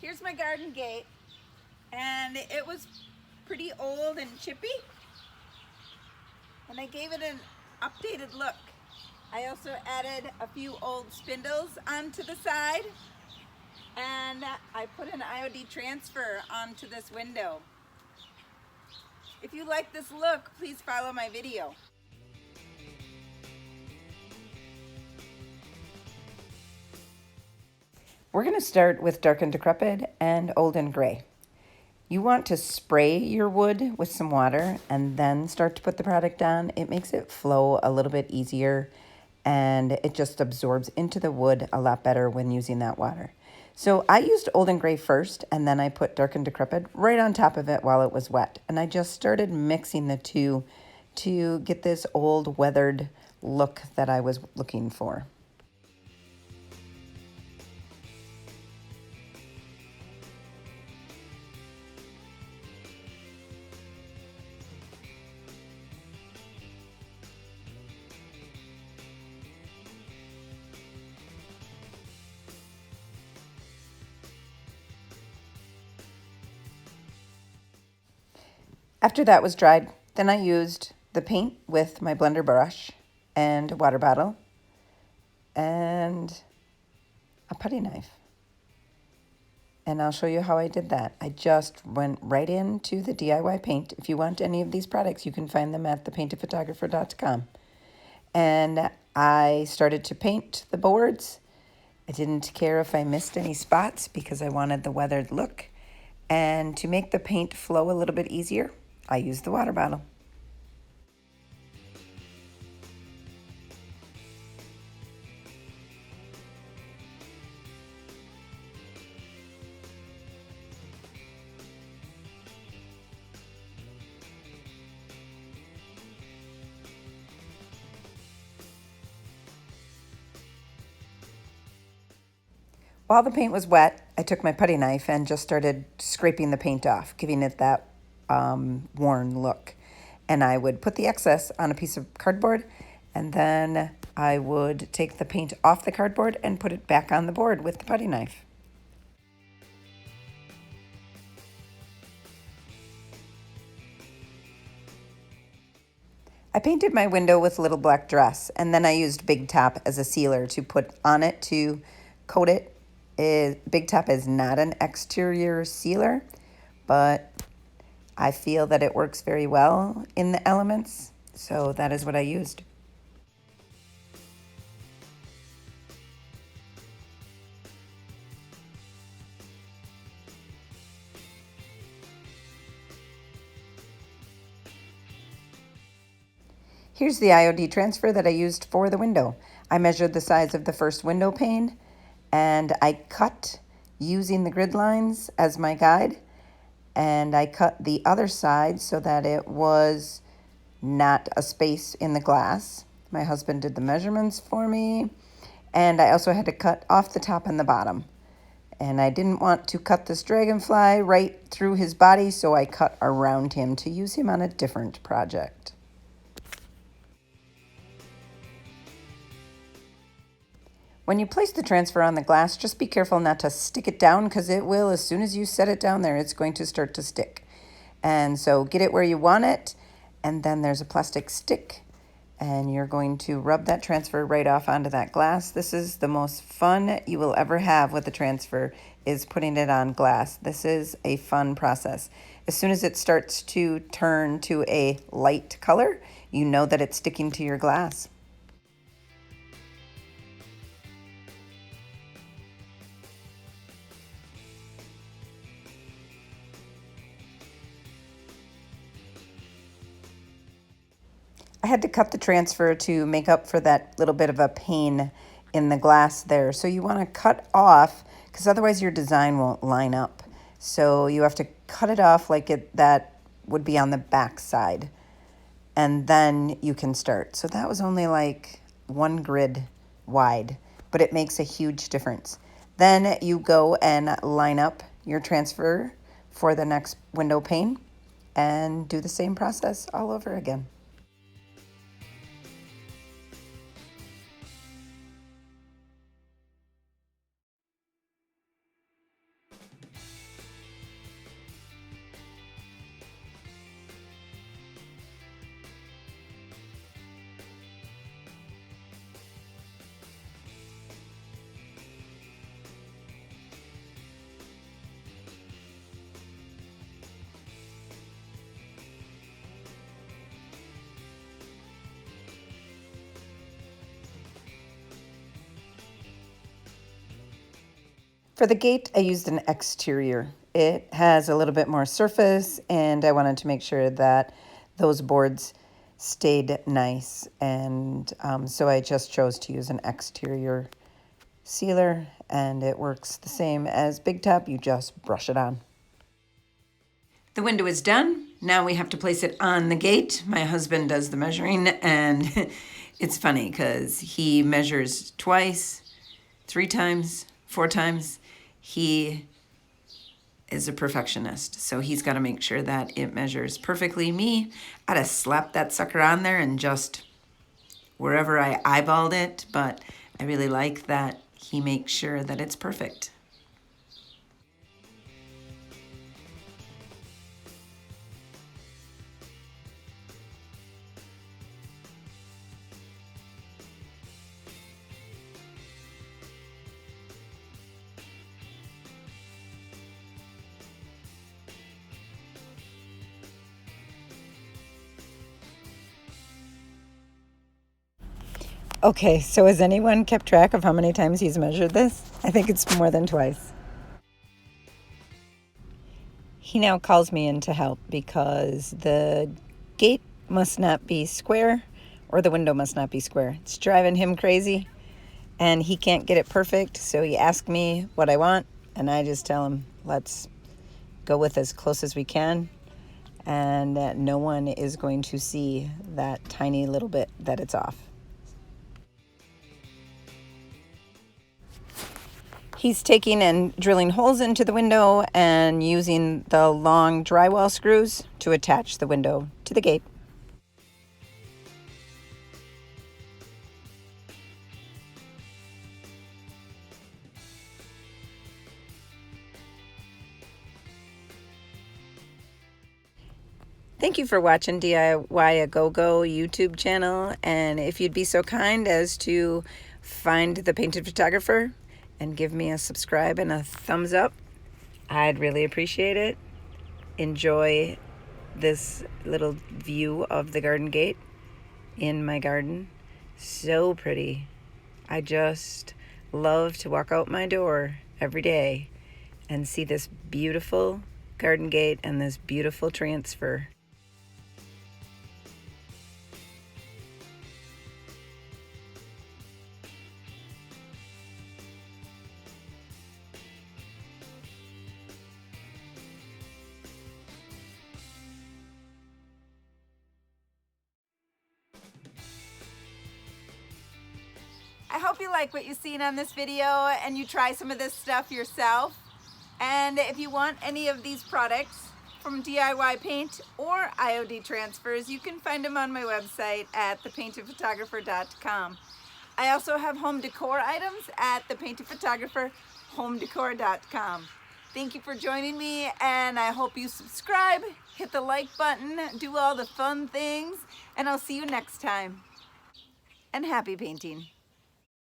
Here's my garden gate, and it was pretty old and chippy, and I gave it an updated look. I also added a few old spindles onto the side, and I put an IOD transfer onto this window. If you like this look, please follow my video. We're going to start with dark and decrepit and old and gray. You want to spray your wood with some water and then start to put the product on. It makes it flow a little bit easier, and it just absorbs into the wood a lot better when using that water. So I used old and gray first, and then I put dark and decrepit right on top of it while it was wet. And I just started mixing the two to get this old weathered look that I was looking for. After that was dried, then I used the paint with my blender brush and a water bottle and a putty knife. And I'll show you how I did that. I just went right into the DIY paint. If you want any of these products, you can find them at thepaintedphotographer.com. And I started to paint the boards. I didn't care if I missed any spots because I wanted the weathered look. And to make the paint flow a little bit easier, I used the water bottle. While the paint was wet, I took my putty knife and just started scraping the paint off, giving it that worn look. And I would put the excess on a piece of cardboard, and then I would take the paint off the cardboard and put it back on the board with the putty knife. I painted my window with Little Black Dress, and then I used Big Top as a sealer to put on it to coat it. Big Top is not an exterior sealer, but I feel that it works very well in the elements, so that is what I used. Here's the IOD transfer that I used for the window. I measured the size of the first window pane, and I cut using the grid lines as my guide, and I cut the other side so that it was not a space in the glass. My husband did the measurements for me, and I also had to cut off the top and the bottom. And I didn't want to cut this dragonfly right through his body, so I cut around him to use him on a different project. When you place the transfer on the glass, just be careful not to stick it down, because it will, as soon as you set it down there, it's going to start to stick. And so get it where you want it, and then there's a plastic stick, and you're going to rub that transfer right off onto that glass. This is the most fun you will ever have with the transfer, is putting it on glass. This is a fun process. As soon as it starts to turn to a light color, you know that it's sticking to your glass. I had to cut the transfer to make up for that little bit of a pane in the glass there. So you want to cut off, because otherwise your design won't line up. So you have to cut it off like that would be on the back side. And then you can start. So that was only like 1 grid wide, but it makes a huge difference. Then you go and line up your transfer for the next window pane and do the same process all over again. For the gate, I used an exterior. It has a little bit more surface, and I wanted to make sure that those boards stayed nice. And so I just chose to use an exterior sealer, and it works the same as Big Top. You just brush it on. The window is done. Now we have to place it on the gate. My husband does the measuring, and it's funny because he measures twice, 3 times, 4 times. He is a perfectionist, so he's got to make sure that it measures perfectly. Me, I'd have slapped that sucker on there and just wherever I eyeballed it, but I really like that he makes sure that it's perfect. Okay, so has anyone kept track of how many times he's measured this? I think it's more than twice. He now calls me in to help because the gate must not be square or the window must not be square. It's driving him crazy and he can't get it perfect, so he asks me what I want and I just tell him, let's go with as close as we can, and that no one is going to see that tiny little bit that it's off. He's taking and drilling holes into the window and using the long drywall screws to attach the window to the gate. Thank you for watching DIY-aGoGo YouTube channel, and if you'd be so kind as to find the Painted Photographer and give me a subscribe and a thumbs up, I'd really appreciate it. Enjoy this little view of the garden gate in my garden. So pretty. I just love to walk out my door every day and see this beautiful garden gate and this beautiful transfer. I hope you like what you've seen on this video and you try some of this stuff yourself. And if you want any of these products from DIY Paint or IOD transfers, you can find them on my website at thepaintedphotographer.com. I also have home decor items at thepaintedphotographerhomedecor.com. Thank you for joining me, and I hope you subscribe, hit the like button, do all the fun things, and I'll see you next time. And happy painting.